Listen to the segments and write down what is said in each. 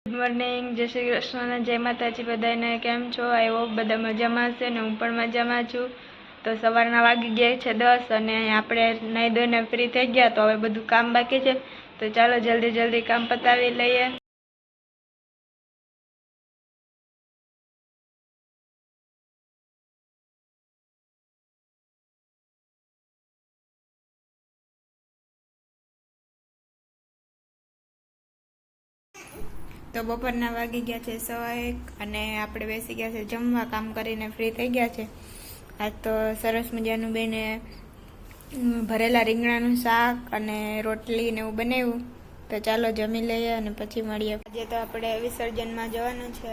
Good morning, जय श्री कृष्ण, जय माताजी बधाने। केम छो? आई होप बधा मजामां छे ने हूँ पण मजामां छुं। तो सवाરના वागी ગયા છે 10 અને આપણે નાઈ ધોઈને ફ્રી થઈ ગયા। તો હવે બધું કામ બાકી છે, તો ચાલો જલ્દી જલ્દી કામ પતાવી લઈએ। तो बपोરના વાગી ગયા છે 1:15 અને આપણે બેસી ગયા છે જમવા। કામ કરીને ફ્રી થઈ ગયા છે। આજ તો સરસ મજાનું બેને ભરેલા રીંગણાનું શાક અને રોટલી ને એવું બનાવ્યું। તો ચાલો જમી લઈએ અને પછી મળીએ। આજે તો આપણે વિસર્જનમાં જવાનું છે।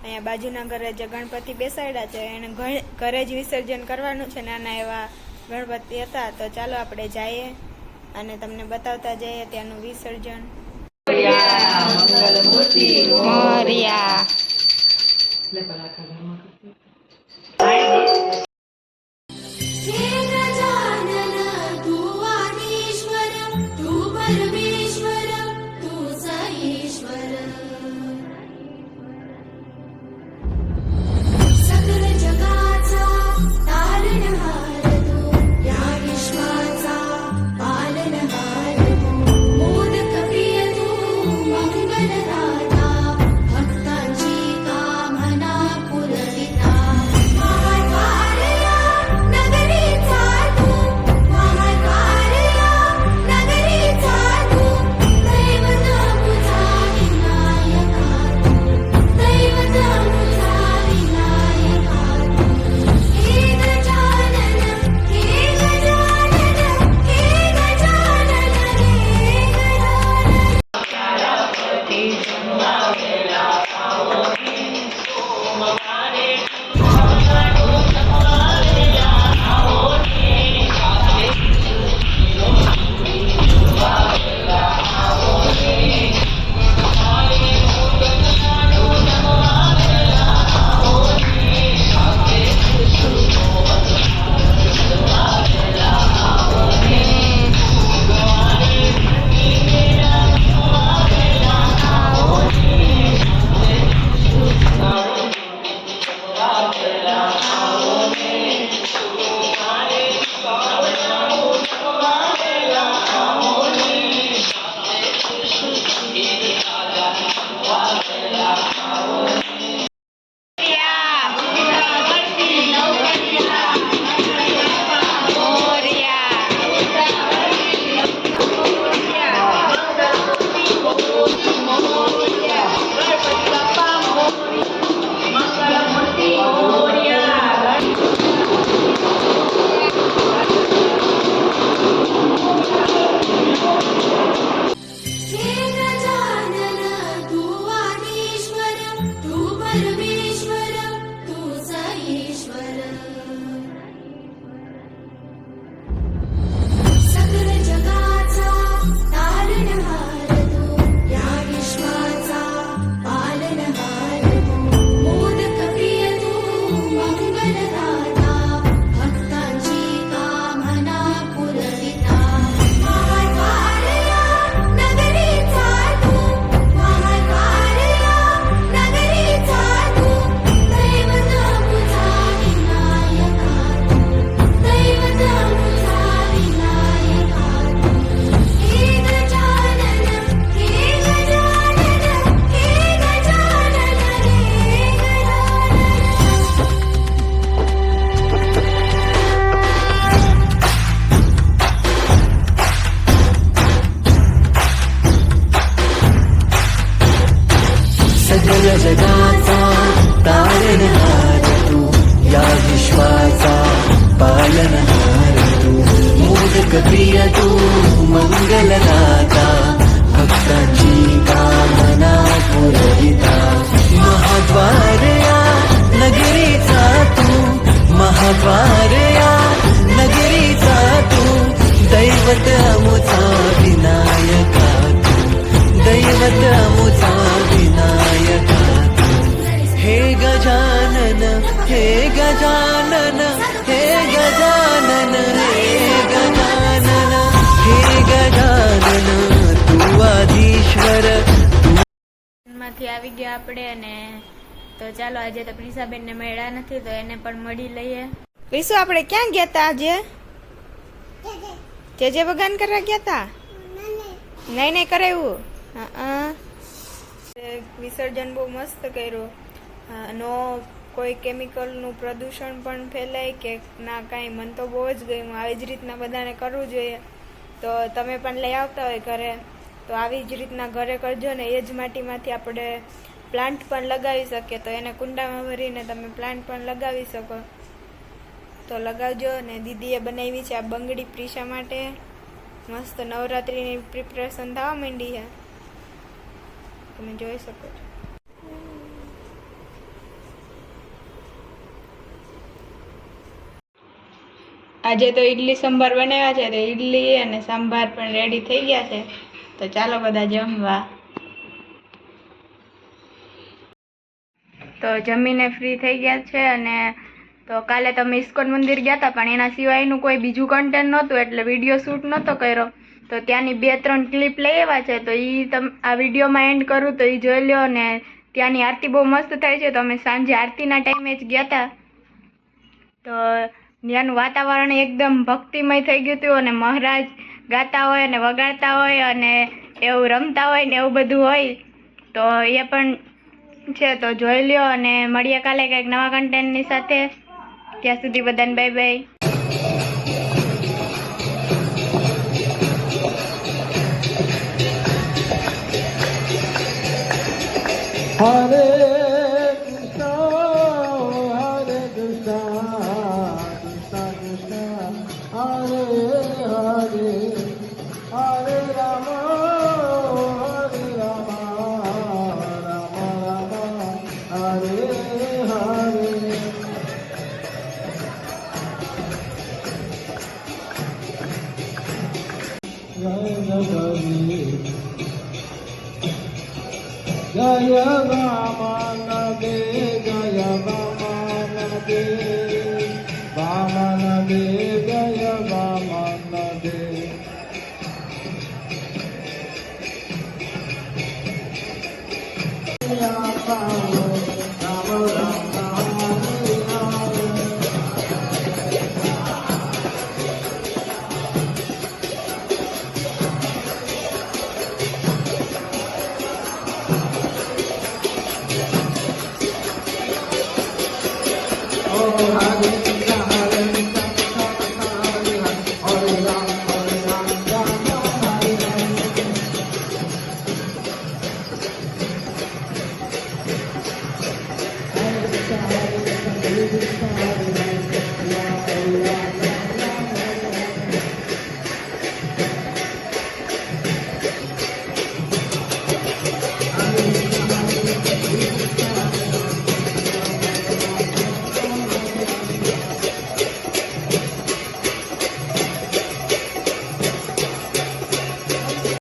અહીંયા બાજુના ઘરે જે ગણપતિ બેસાડ્યા છે એને ઘરે જ વિસર્જન કરવાનું છે। નાના એવા ગણપતિ હતા। તો ચાલો આપણે જઈએ અને તમને બતાવતા જઈએ ત્યાંનું વિસર્જન। मंगलमूर्ति मोरया। जगाचा तारणहार तू, या विश्वाचा पालनहार तू, मोदक प्रिय तू, मंगलदाता, भक्तांची कामना पुरविता, महाद्वार या नगरीचा तू, महाद्वार या नगरीचा तू, दैवत अमुचा विनायका तू, दैवत अमुचा विनायका तू। हे गजानन, हे गजानन, हे गजानन, हे गजानन, हे गजानन, तू आधीश्वर। માંથી આવી ગયા આપણે. અને તો ચાલો આજે તો પ્રિસાબેનને મળ્યા નથી તો એને પણ મળી લઈએ. વિશુ આપણે ક્યાં ગયા તા આજે? જે બગાન કરવા ગયા તા? નહીં કરાવ્યું. વિસર્જન બહુ મસ્ત કર્યું. નો કોઈ કેમિકલનું પ્રદૂષણ પણ ફેલાય કે ના કાંઈ. મને તો બહુ જ ગમ્યું. આવી જ રીતના બધાને કરવું જોઈએ. તો તમે પણ લઈ આવતા હોય ઘરે તો આવી જ રીતના ઘરે કરજો ને. એ જ માટીમાંથી આપણે પ્લાન્ટ પણ લગાવી શકીએ. તો એને કુંડામાં ભરીને તમે પ્લાન્ટ પણ લગાવી શકો. તો લગાવજો. ને દીદીએ બનાવી છે આ બંગડી પ્રિશા માટે. મસ્ત નવરાત્રિની પ્રિપરેશન થવા માંડી છે, તમે જોઈ શકો છો. આજે તો ઈડલી સંભાર બનાવ્યા છે. તો ઈડલી અને સંભાર પણ રેડી થઈ ગયા છે. તો ચાલો બધા જમવા. તો જમીને ફ્રી થઈ ગયા છે. અને તો કાલે તમે ઇસ્કોન મંદિર ગયા હતા પણ એના સિવાયનું કોઈ બીજું કન્ટેન્ટ નહોતું એટલે વિડીયો શૂટ નહોતો કર્યો. તો ત્યાંની 2-3 ક્લિપ લઈ આવ્યા છે. તો આ વિડીયોમાં એન્ડ કરું તો એ જોઈ લો. ને ત્યાંની આરતી બહુ મસ્ત થાય છે. તો અમે સાંજે આરતીના ટાઈમે જ ગયા હતા. તો ત્યાંનું વાતાવરણ એકદમ ભક્તિમય થઈ ગયું હતું. અને મહારાજ ગાતા હોય અને વગાડતા હોય અને એવું રમતા હોય ને એવું બધું હોય. તો એ પણ છે. તો જોઈ લ્યો અને મળીએ કાલે કંઈક નવા કન્ટેન્ટની સાથે. ત્યાં સુધી બધાને bye bye. Hare Krishna, Hare Krishna, Krishna Krishna, Hare Hare, Hare Rama, Hare Rama, Rama Rama, Hare Hare. Jaya Vamanade, Jaya Vamanade, Vamanade, Jaya Vamanade. Jaya Vamanade.